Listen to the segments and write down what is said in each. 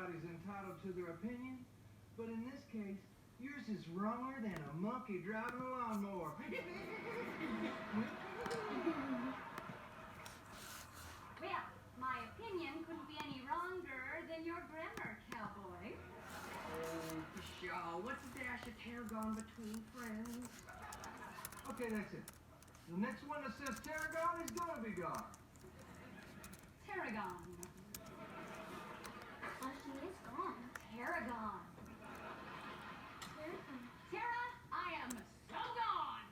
everybody's entitled to their opinion, but in this case, yours is wronger than a monkey driving a lawnmower. Well, my opinion couldn't be any wronger than your grammar, cowboy. Oh, pshaw, what's a dash of tarragon between friends? Okay, that's it. The next one that says tarragon is gonna be gone. Tarragon. Oh, he is gone. Tarragon. Tara, I am so gone.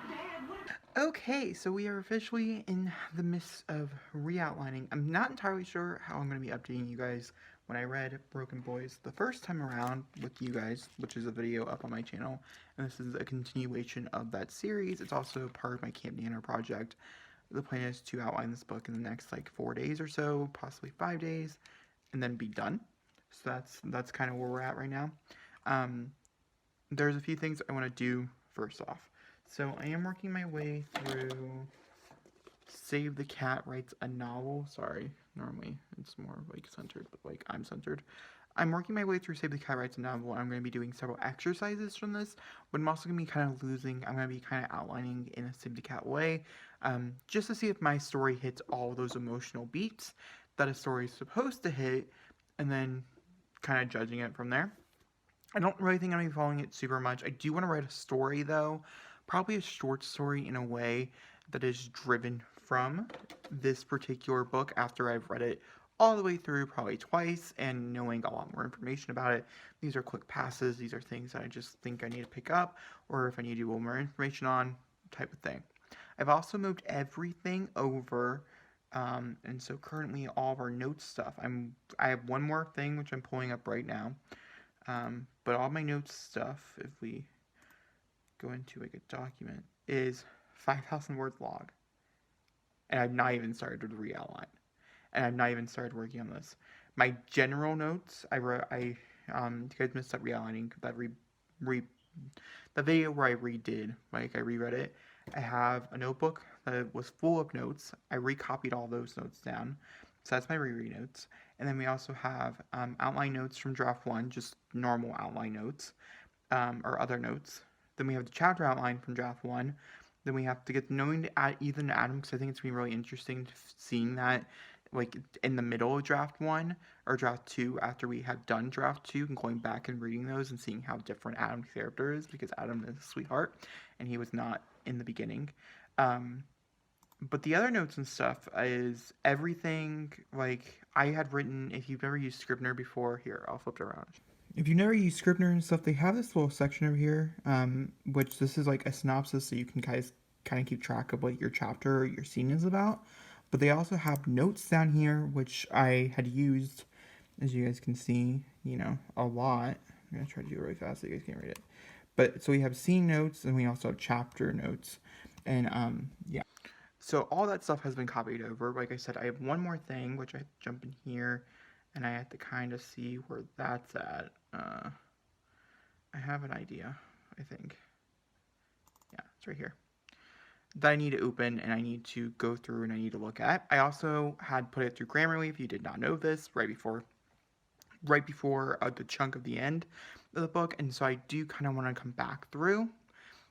Dad, what? Okay, so we are officially in the midst of re-outlining. I'm not entirely sure how I'm going to be updating you guys when I read Broken Boys the first time around with you guys, which is a video up on my channel, and this is a continuation of that series. It's also part of my Camp Nano project. The plan is to outline this book in the next like 4 days or so, possibly 5 days, and then be done. So that's kind of where we're at right now. There's a few things I want to do first off. So I am working my way through Save the Cat Writes a Novel. Sorry, normally it's more like centered, but like I'm centered. I'm working my way through Save the Cat Writes a Novel, and I'm going to be doing several exercises from this, but I'm also going to be kind of I'm going to be kind of outlining in a Save the Cat way, just to see if my story hits all those emotional beats that a story is supposed to hit, and then kind of judging it from there. I don't really think I'm going to be following it super much. I do want to write a story, though. Probably a short story in a way that is driven from this particular book after I've read it all the way through probably twice and knowing a lot more information about it. These are quick passes. These are things that I just think I need to pick up, or if I need to do a little more information on, type of thing. I've also moved everything over, and so currently all of our notes stuff, I have one more thing which I'm pulling up right now, but all my notes stuff, if we go into like a document, is 5,000 words long, and I've not even started to re-outline, and I've not even started working on this. My general notes, you guys missed that re-outlining, that the video where I redid, like I reread it. I have a notebook that was full of notes. I recopied all those notes down, so that's my reread notes. And then we also have outline notes from draft 1, just normal outline notes, or other notes. Then we have the chapter outline from draft 1. Then we have to get knowing Ethan and Adam, because I think it's going to be really interesting seeing that like in the middle of draft 1 or draft 2 after we have done draft 2 and going back and reading those and seeing how different Adam's character is, because Adam is a sweetheart and he was not in the beginning. But the other notes and stuff is everything like I had written. If you've never used Scrivener before, here, I'll flip it around. If you've never used Scrivener and stuff, they have this little section over here, which this is like a synopsis so you can guys kind of keep track of what your chapter or your scene is about. But they also have notes down here, which I had used, as you guys can see, you know, a lot. I'm going to try to do it really fast so you guys can't read it. But, so we have scene notes, and we also have chapter notes. And, yeah. So all that stuff has been copied over. Like I said, I have one more thing, which I have to jump in here, and I have to kind of see where that's at. I have an idea, I think. Yeah, it's right here. That I need to open, and I need to go through, and I need to look at. I also had put it through Grammarly, if you did not know this, right before the chunk of the end of the book, and so I do kind of want to come back through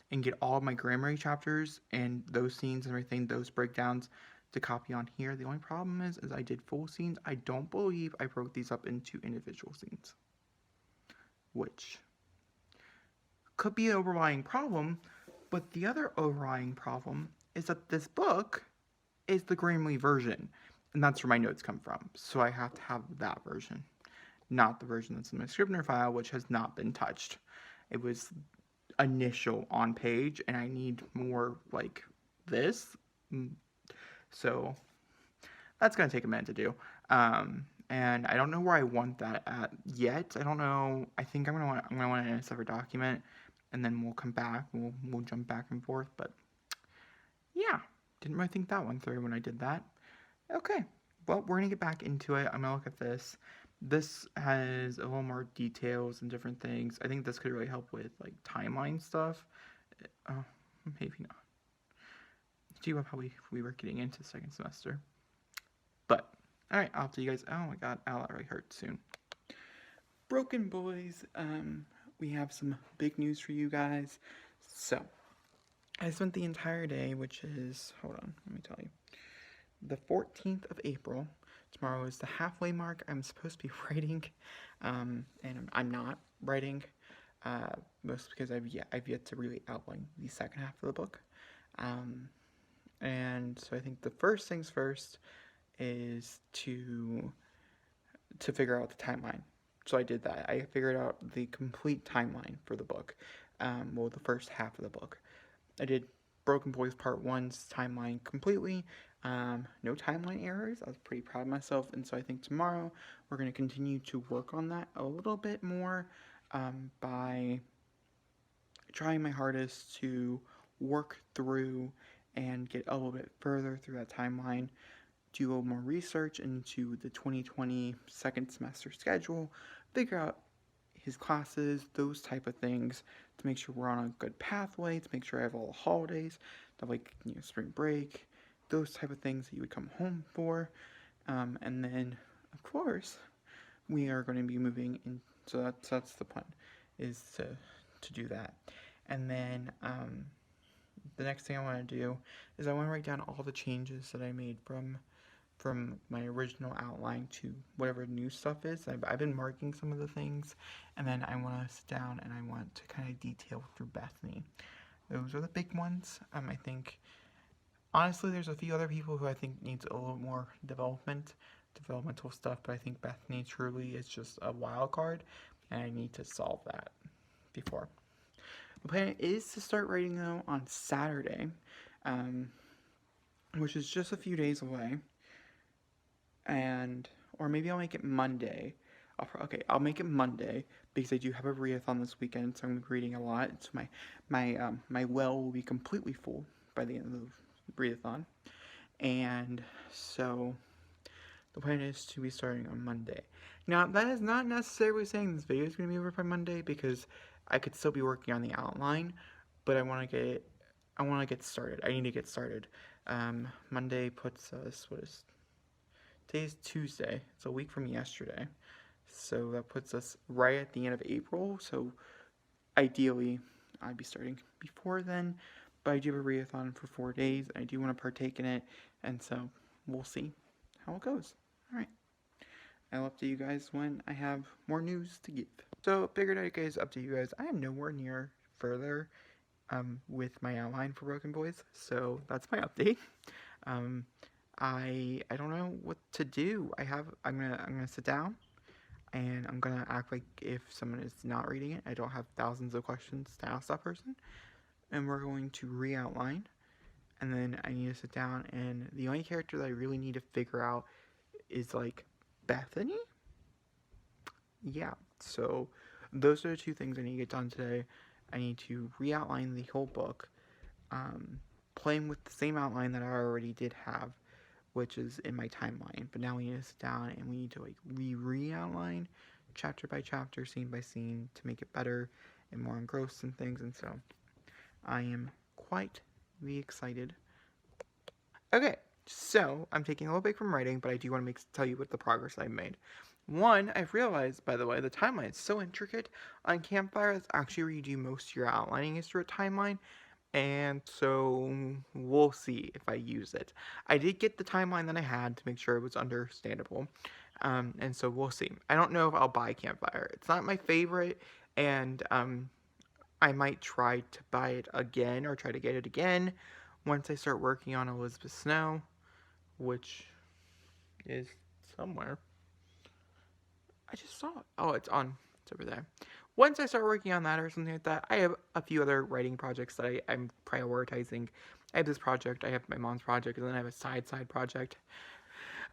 and get all of my Grammarly chapters and those scenes and everything, those breakdowns, to copy on here. The only problem is I did full scenes. I don't believe I broke these up into individual scenes, which could be an overlying problem. But the other overriding problem is that this book is the Grammarly version, and that's where my notes come from. So I have to have that version, not the version that's in my Scrivener file, which has not been touched. It was initial on page, and I need more like this. So that's going to take a minute to do. And I don't know where I want that at yet. I don't know. I think I'm going to want it in a separate document. And then we'll come back, we'll jump back and forth, but yeah, didn't really think that one through when I did that. Okay, well, we're going to get back into it. I'm going to look at this. This has a little more details and different things. I think this could really help with, like, timeline stuff. Oh, maybe not. See how we were getting into second semester. But Alright, I'll see you guys. Oh my god, ow, that really hurts soon. Broken Boys, we have some big news for you guys. So, I spent the entire day, which is, hold on, let me tell you, the 14th of April. Tomorrow is the halfway mark. I'm supposed to be writing, and I'm not writing, mostly because I've yet to really outline the second half of the book. And so I think the first things first is to figure out the timeline. So I did that. I figured out the complete timeline for the book. Well, the first half of the book. I did Broken Boys Part 1's timeline completely. No timeline errors. I was pretty proud of myself. And so I think tomorrow we're going to continue to work on that a little bit more by trying my hardest to work through and get a little bit further through that timeline, do a little more research into the 2020 second semester schedule, figure out his classes, those type of things, to make sure we're on a good pathway, to make sure I have all the holidays, to like, spring break, those type of things that you would come home for. And then, of course, we are going to be moving in, so that's the plan, is to do that. And then, the next thing I want to do is I want to write down all the changes that I made from my original outline to whatever new stuff is. I've been marking some of the things, and then I want to sit down and I want to kind of detail through Bethany. Those are the big ones. I think, honestly, there's a few other people who I think needs a little more developmental stuff, but I think Bethany truly is just a wild card, and I need to solve that before. The plan is to start writing, though, on Saturday, which is just a few days away. Or maybe I'll make it Monday. I'll make it Monday because I do have a readathon this weekend, so I'm going to be reading a lot. So my well will be completely full by the end of the readathon. And so the plan is to be starting on Monday. Now, that is not necessarily saying this video is going to be over by Monday, because I could still be working on the outline, but I want to get started. I need to get started. Monday puts us, today's Tuesday. It's a week from yesterday. So that puts us right at the end of April. So ideally, I'd be starting before then. But I do have a readathon for 4 days. I do want to partake in it. And so we'll see how it goes. Alright. I'll update you guys when I have more news to give. So figured I'd update you guys. I am nowhere near further with my outline for Broken Boys. So that's my update. I don't know what to do. I'm gonna sit down and I'm gonna act like if someone is not reading it, I don't have thousands of questions to ask that person. And we're going to re-outline, and then I need to sit down, and the only character that I really need to figure out is like Bethany. Yeah, so those are the two things I need to get done today. I need to re-outline the whole book, playing with the same outline that I already did have, which is in my timeline. But now we need to sit down and we need to like re-outline chapter by chapter, scene by scene, to make it better and more engrossed in things. And so I am quite excited. Okay, so I'm taking a little break from writing, but I do want to tell you what the progress I've made. One, I've realized, by the way, the timeline is so intricate on Campfire. That's actually where you do most of your outlining, is through a timeline. And so we'll see if I use it. I did get the timeline that I had to make sure it was understandable. And so we'll see. I don't know if I'll buy Campfire. It's not my favorite, and I might try to buy it again or try to get it again once I start working on Elizabeth Snow, which is somewhere. I just saw it. Oh, it's over there. Once I start working on that or something like that, I have a few other writing projects that I'm prioritizing. I have this project, I have my mom's project, and then I have a side project.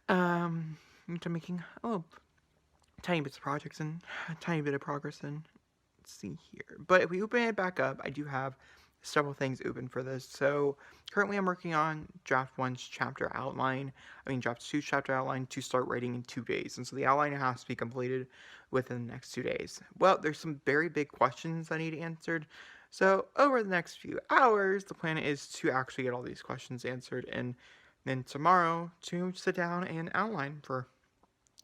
Which I'm making tiny bits of projects and a tiny bit of progress in. Let's see here. But if we open it back up, I do have several things open for this. So currently I'm working on draft 1's draft 2's chapter outline to start writing in 2 days. And so the outline has to be completed within the next 2 days. Well, there's some very big questions I need answered. So over the next few hours, the plan is to actually get all these questions answered and then tomorrow to sit down and outline for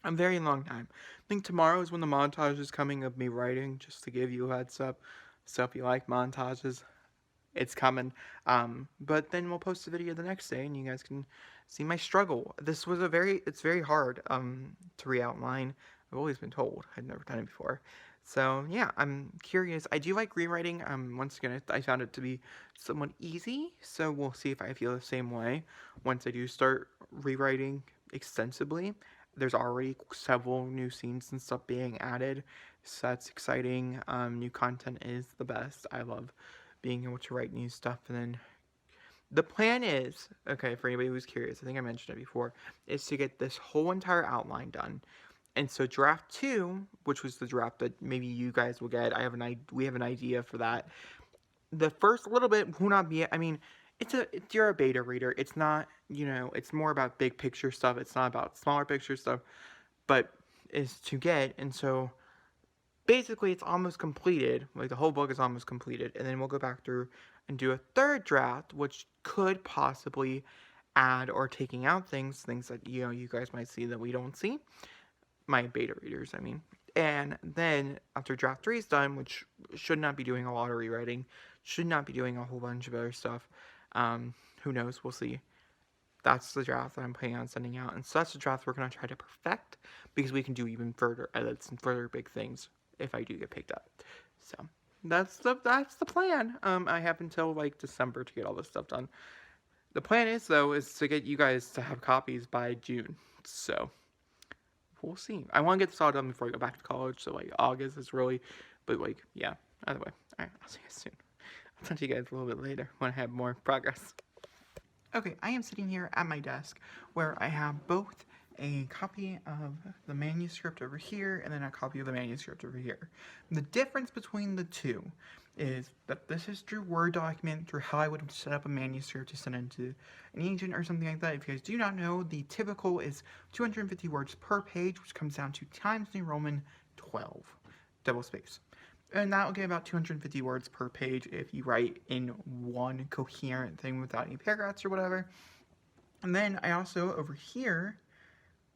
a very long time. I think tomorrow is when the montage is coming of me writing, just to give you a heads up. So if you like montages, it's coming. But then we'll post a video the next day and you guys can see my struggle. This was it's very hard to re-outline. I've always been told. I'd never done it before. So yeah, I'm curious. I do like rewriting. Once again, I found it to be somewhat easy. So we'll see if I feel the same way once I do start rewriting extensively. There's already several new scenes and stuff being added, so that's exciting. New content is the best. I love being able to write new stuff. And then the plan is, okay, for anybody who's curious, I think I mentioned it before, is to get this whole entire outline done. And so draft 2, which was the draft that maybe you guys will get, we have an idea for that. The first little bit will not be, I mean, you're a beta reader. It's not, it's more about big picture stuff. It's not about smaller picture stuff, but is to get. And so basically it's almost completed. Like the whole book is almost completed. And then we'll go back through and do a third draft, which could possibly add or taking out things that, you guys might see that we don't see. My beta readers, I mean. And then after draft 3 is done, which should not be doing a lot of rewriting, should not be doing a whole bunch of other stuff. Who knows? We'll see. That's the draft that I'm planning on sending out. And so that's the draft we're going to try to perfect because we can do even further edits and further big things if I do get picked up. So that's the plan. I have until like December to get all this stuff done. The plan is, though, is to get you guys to have copies by June. So we'll see. I want to get this all done before I go back to college. So like August is really, but like, yeah. Either way. All right. I'll see you soon. I'll talk to you guys a little bit later when I have more progress. Okay, I am sitting here at my desk where I have both a copy of the manuscript over here and then a copy of the manuscript over here. The difference between the two is that this is through Word document, through how I would set up a manuscript to send into an agent or something like that. If you guys do not know, the typical is 250 words per page, which comes down to Times New Roman 12, double space. And that will get about 250 words per page if you write in one coherent thing without any paragraphs or whatever. And then I also, over here,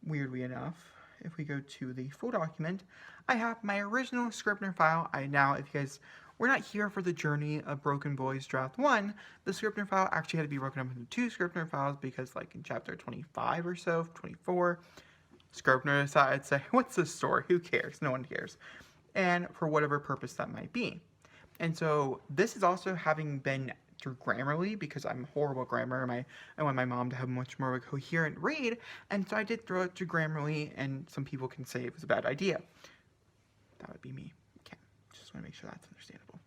weirdly enough, if we go to the full document, I have my original Scrivener file. Now, if you guys were not here for the journey of Broken Boys Draft 1, the Scrivener file actually had to be broken up into 2 Scrivener files because, like, in chapter 25 or so, 24, Scrivener decided to say, what's this story? Who cares? No one cares. And for whatever purpose that might be. And so this is also having been through Grammarly because I'm horrible at grammar. I want my mom to have much more of a coherent read, and so I did throw it through Grammarly, and some people can say it was a bad idea. That would be me. Okay, just want to make sure that's understandable.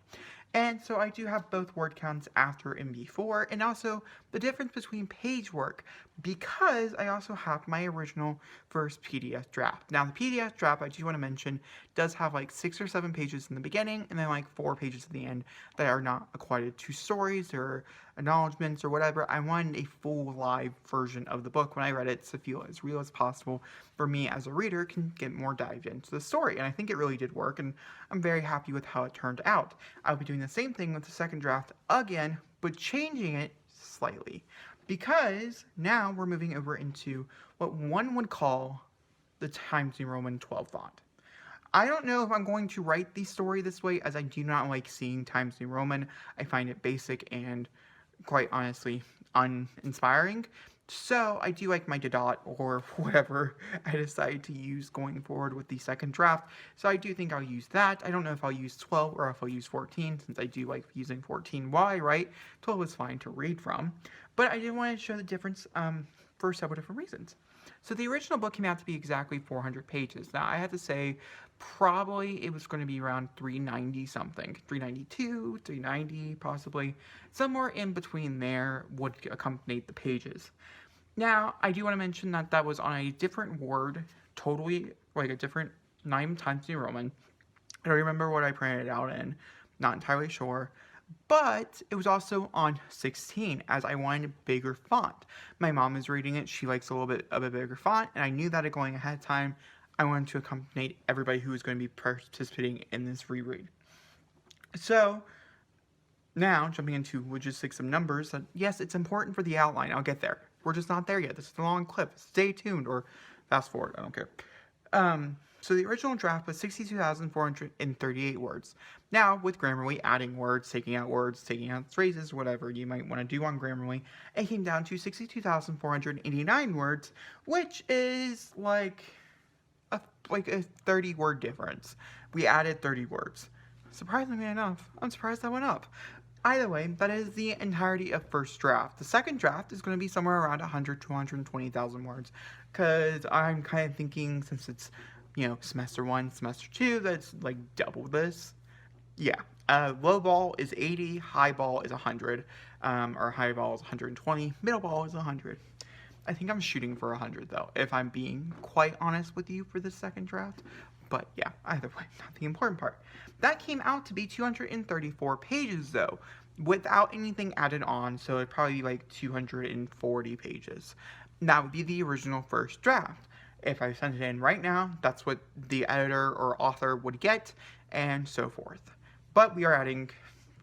And so I do have both word counts after and before, and also the difference between page work, because I also have my original first PDF draft. Now, the PDF draft, I do want to mention, does have like 6 or 7 pages in the beginning, and then like 4 pages at the end that are not accorded to stories or acknowledgments or whatever. I wanted a full live version of the book when I read it to feel as real as possible for me as a reader can get more dived into the story. And I think it really did work, and I'm very happy with how it turned out. I'll be doing the same thing with the second draft again, but changing it slightly. Because now we're moving over into what one would call the Times New Roman 12 font. I don't know if I'm going to write the story this way, as I do not like seeing Times New Roman. I find it basic and, quite honestly, uninspiring. So I do like my dot or whatever I decide to use going forward with the second draft. So I do think I'll use that. I don't know if I'll use 12 or if I'll use 14, since I do like using 14. Why, right? 12 is fine to read from. But I did want to show the difference for several different reasons. So the original book came out to be exactly 400 pages. Now, I have to say, probably it was going to be around 390 something. 392, 390, possibly. Somewhere in between there would accompany the pages. Now, I do want to mention that that was on a different word, totally, like a different, not even Times New Roman. I don't remember what I printed it out in. Not entirely sure. But it was also on 16, as I wanted a bigger font. My mom is reading it. She likes a little bit of a bigger font, and I knew that going ahead of time. I wanted to accompany everybody who was going to be participating in this reread. So, now, jumping into logistics of numbers, yes, it's important for the outline. I'll get there. we're just not there yet. This is a long clip. Stay tuned or fast forward. I don't care. So the original draft was 62,438 words. Now, with Grammarly adding words, taking out phrases, whatever you might want to do on Grammarly, it came down to 62,489 words, which is like a 30 word difference. We added 30 words. Surprisingly enough, I'm surprised that went up. Either way, that is the entirety of first draft. The second draft is going to be somewhere around 100 to 120,000 words, because I'm kind of thinking, since it's, semester 1, semester 2, that's like double this. Yeah, low ball is 80, high ball is 100, or high ball is 120, middle ball is 100. I think I'm shooting for 100 though, if I'm being quite honest with you for the second draft. But yeah, either way, not the important part. That came out to be 234 pages though, without anything added on, so it'd probably be like 240 pages. That would be the original first draft. If I sent it in right now, that's what the editor or author would get, and so forth. But we are adding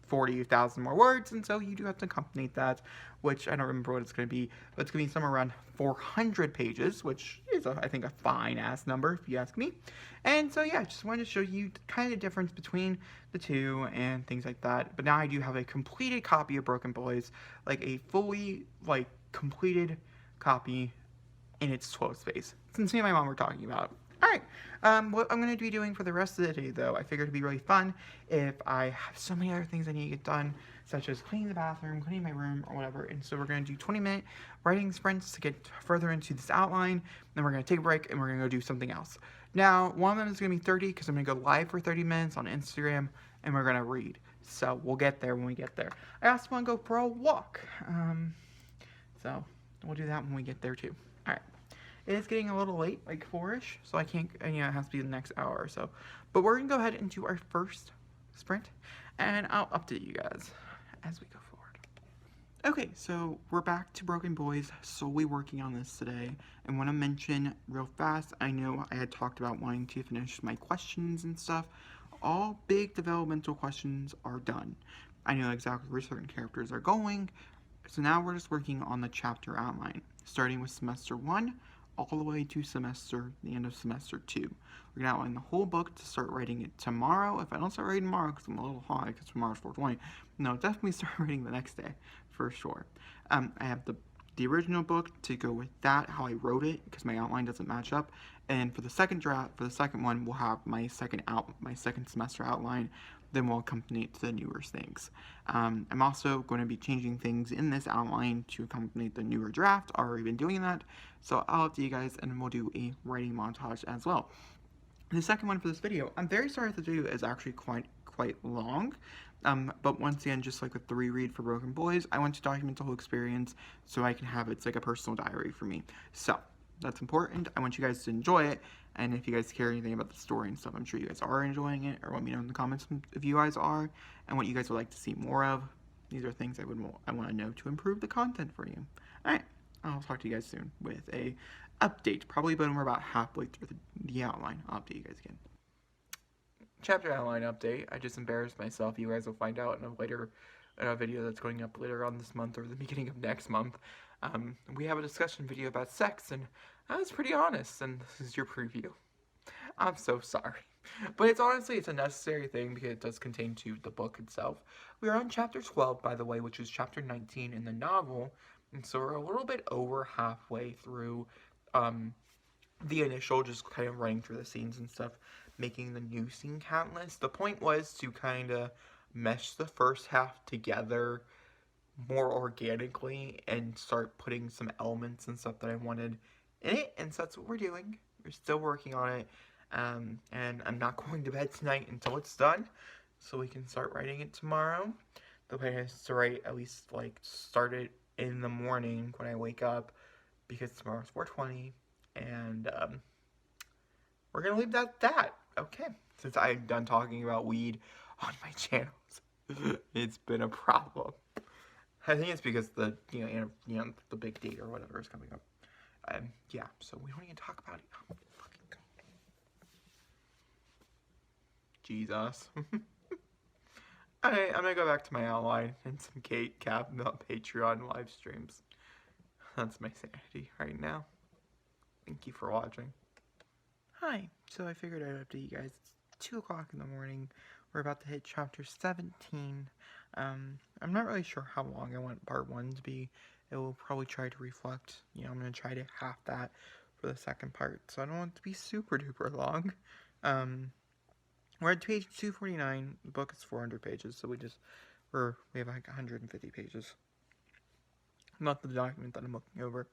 40,000 more words, and so you do have to accompany that, which I don't remember what it's going to be, but it's going to be somewhere around 400 pages, which is, I think, a fine-ass number, if you ask me. And so, yeah, just wanted to show you kind of the difference between the two and things like that. But now I do have a completed copy of Broken Boys, like a fully, completed copy in its 12 space, since me and my mom were talking about it. Alright, what I'm going to be doing for the rest of the day, though, I figured it'd be really fun if I have so many other things I need to get done, such as cleaning the bathroom, cleaning my room, or whatever, and so we're going to do 20-minute writing sprints to get further into this outline, then we're going to take a break, and we're going to go do something else. Now, one of them is going to be 30, because I'm going to go live for 30 minutes on Instagram, and we're going to read, so we'll get there when we get there. I also want to go for a walk, so we'll do that when we get there, too. Alright. It is getting a little late, like 4-ish, so I can't, it has to be the next hour or so. But we're going to go ahead and do our first sprint, and I'll update you guys as we go forward. Okay, so we're back to Broken Boys, solely working on this today. And want to mention real fast, I know I had talked about wanting to finish my questions and stuff. All big developmental questions are done. I know exactly where certain characters are going, so now we're just working on the chapter outline, starting with semester 1, all the way to the end of semester 2. We're going to outline the whole book to start writing it tomorrow. If I don't start writing tomorrow, because I'm a little high, because tomorrow's 420, no, definitely start writing the next day, for sure. I have the original book to go with that, how I wrote it, because my outline doesn't match up. And for the second draft, for the second one, we'll have my second semester outline, then we'll accompany it to the newer things. I'm also going to be changing things in this outline to accompany the newer draft. I've already been doing that, so I'll update you guys, and then we'll do a writing montage as well. The second one for this video, I'm very sorry if the video is actually quite long, but once again, just like with the reread for Broken Boys, I want to document the whole experience so I can have it's like a personal diary for me. So that's important. I want you guys to enjoy it, and if you guys care anything about the story and stuff, I'm sure you guys are enjoying it, or let me know in the comments if you guys are, and what you guys would like to see more of. These are things I want to know to improve the content for you. Alright, I'll talk to you guys soon with a update, probably when we're about halfway through the outline. I'll update you guys again. Chapter outline update. I just embarrassed myself. You guys will find out in a video that's going up later on this month or the beginning of next month. We have a discussion video about sex, and I was pretty honest, and this is your preview. I'm so sorry. But it's a necessary thing because it does contain to the book itself. We are on chapter 12, by the way, which is chapter 19 in the novel, and so we're a little bit over halfway through the initial, just kind of running through the scenes and stuff, making the new scene count list. The point was to kind of mesh the first half together more organically and start putting some elements and stuff that I wanted in it, and so that's what we're doing. We're still working on it, and I'm not going to bed tonight until it's done, so we can start writing it tomorrow. The plan is to write, at least, start it in the morning when I wake up, because tomorrow's 420, and, we're gonna leave that at that. Okay, since I'm done talking about weed on my channels, it's been a problem. I think it's because the big date or whatever is coming up. Yeah, so we don't even talk about it. Oh, fucking God. Jesus. Alright, I'm gonna go back to my outline and some Kate Cap Patreon live streams. That's my sanity right now. Thank you for watching. Hi, so I figured I'd update you guys. It's 2 o'clock in the morning. We're about to hit chapter 17. I'm not really sure how long I want part 1 to be. It will probably try to reflect. I'm going to try to half that for the second part, so I don't want it to be super duper long. We're at page 249. The book is 400 pages, so we have like 150 pages. Not the document that I'm looking over.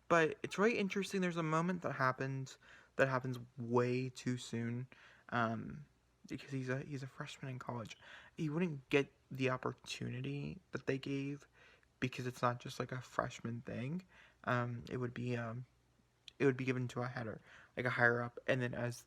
But it's really interesting. There's a moment that happens way too soon, because he's a freshman in college. He wouldn't get the opportunity that they gave because it's not just like a freshman thing. It would be given to a header, like a higher up, and then as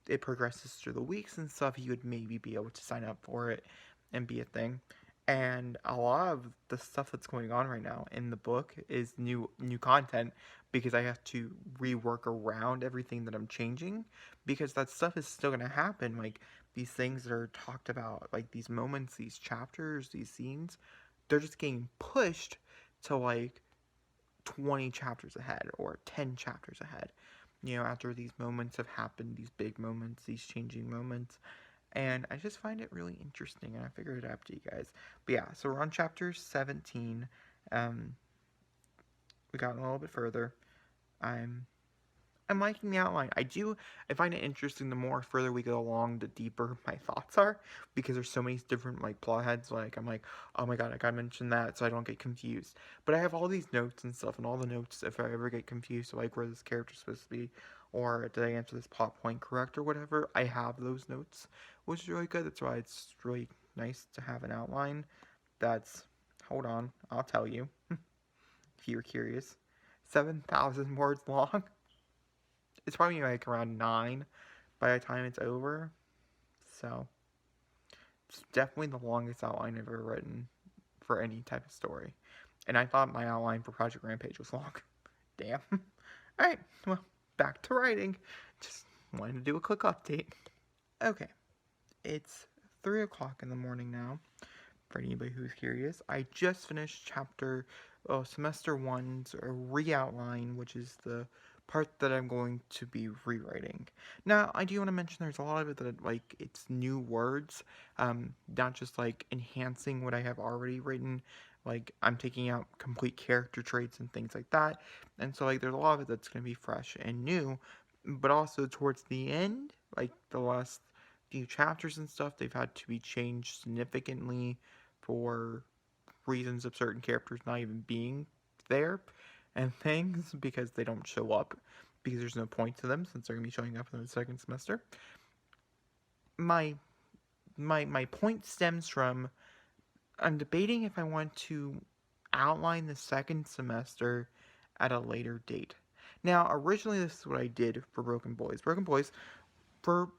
it progresses through the weeks and stuff, he would maybe be able to sign up for it and be a thing. And a lot of the stuff that's going on right now in the book is new content, because I have to rework around everything that I'm changing, because that stuff is still going to happen. Like, these things that are talked about, like these moments, these chapters, these scenes, they're just getting pushed to like 20 chapters ahead or 10 chapters ahead, after these moments have happened, these big moments, these changing moments. And I just find it really interesting, and I figured it out to you guys. But yeah, so we're on chapter 17. We got a little bit further. I'm liking the outline. I find it interesting. The more further we go along, the deeper my thoughts are, because there's so many different like plot heads. Like, I'm like, oh my god, I gotta mention that so I don't get confused. But I have all these notes and stuff, and all the notes, if I ever get confused, so like where this character's supposed to be, or did I answer this plot point correct or whatever, I have those notes, which is really good. That's why it's really nice to have an outline that's, hold on, I'll tell you, if you're curious, 7,000 words long. It's probably like around 9 by the time it's over. So, it's definitely the longest outline I've ever written for any type of story. And I thought my outline for Project Rampage was long. Damn. Alright, well, back to writing. Just wanted to do a quick update. Okay, it's 3 o'clock in the morning now, for anybody who's curious. I just finished semester 1's Reoutline, which is the part that I'm going to be rewriting. Now, I do want to mention there's a lot of it that, like, it's new words, not just, like, enhancing what I have already written. Like, I'm taking out complete character traits and things like that, and so, like, there's a lot of it that's going to be fresh and new, but also towards the end, like, the last few chapters and stuff, they've had to be changed significantly for reasons of certain characters not even being there and things, because they don't show up, because there's no point to them since they're going to be showing up in the second semester. My point stems from, I'm debating if I want to outline the second semester at a later date. Now, originally this is what I did for Broken Boys. Broken Boys, for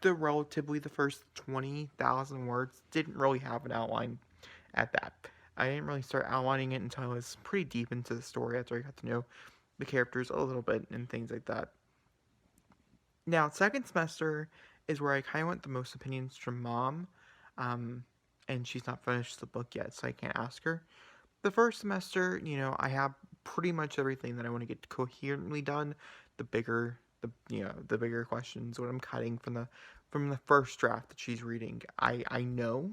the first 20,000 words, didn't really have an outline at that. I didn't really start outlining it until I was pretty deep into the story, after I got to know the characters a little bit and things like that. Now, second semester is where I kind of want the most opinions from Mom, and she's not finished the book yet, so I can't ask her. The first semester, I have pretty much everything that I want to get coherently done. The bigger questions, what I'm cutting from the first draft that she's reading, I know.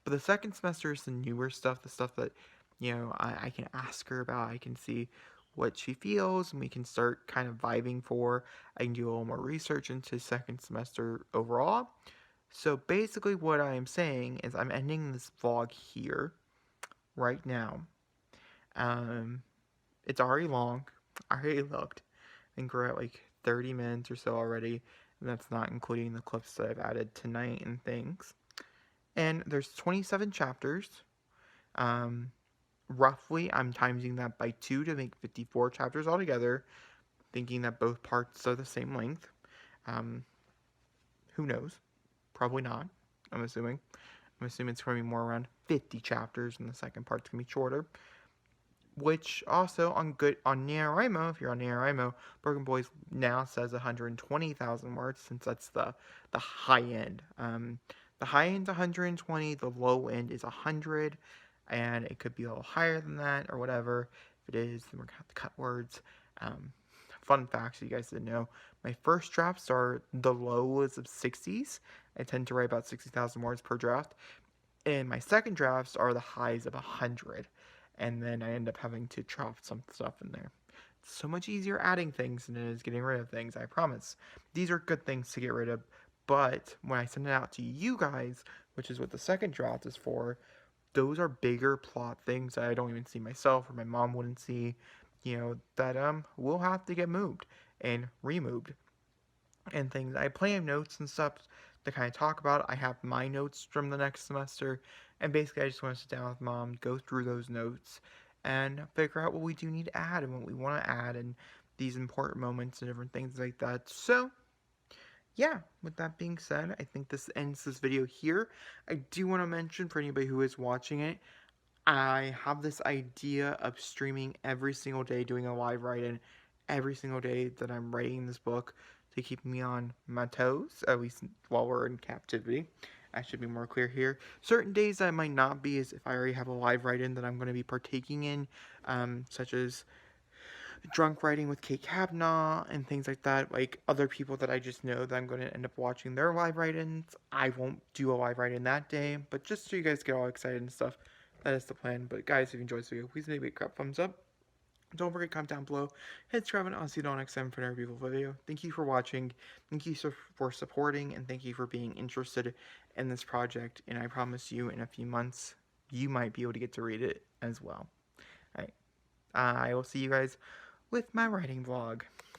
But the second semester is the newer stuff, the stuff that, I can ask her about. I can see what she feels, and we can start kind of vibing for. I can do a little more research into second semester overall. So basically what I am saying is I'm ending this vlog here, right now. It's already long. I already looked. I think we're at like 30 minutes or so already, and that's not including the clips that I've added tonight and things. And there's 27 chapters. Roughly, I'm timesing that by 2 to make 54 chapters altogether, thinking that both parts are the same length. Who knows? Probably not, I'm assuming. It's going to be more around 50 chapters, and the second part's going to be shorter. Which also, on Nanowrimo, if you're on Nanowrimo, Broken Boys now says 120,000 words, since that's the high end. The high end's 120, the low end is 100, and it could be a little higher than that, or whatever. If it is, then we're gonna have to cut words. Fun facts you guys didn't know. My first drafts are the lowest of 60s. I tend to write about 60,000 words per draft. And my second drafts are the highs of 100. And then I end up having to chop some stuff in there. It's so much easier adding things than it is getting rid of things, I promise. These are good things to get rid of. But when I send it out to you guys, which is what the second draft is for, those are bigger plot things that I don't even see myself or my mom wouldn't see, that will have to get moved and removed. And things I plan notes and stuff to kind of talk about. I have my notes from the next semester, and basically I just want to sit down with mom, go through those notes, and figure out what we do need to add and what we want to add and these important moments and different things like that. So yeah, with that being said, I think this ends this video here. I do want to mention for anybody who is watching it, I have this idea of streaming every single day, doing a live write-in every single day that I'm writing this book to keep me on my toes, at least while we're in captivity. I should be more clear here. Certain days I might not be, as if I already have a live write-in that I'm going to be partaking in, such as drunk writing with Kate Kavanaugh and things like that, like other people that I just know that I'm going to end up watching their live write-ins. I won't do a live write-in that day, but just so you guys get all excited and stuff, that is the plan. But guys, if you enjoyed this video, please maybe a thumbs up. Don't forget to comment down below, hit subscribe, and I'll see you all next time for another beautiful video. Thank you for watching, thank you for supporting, and thank you for being interested in this project. And I promise you, in a few months, you might be able to get to read it as well. Alright, I will see you guys with my writing vlog.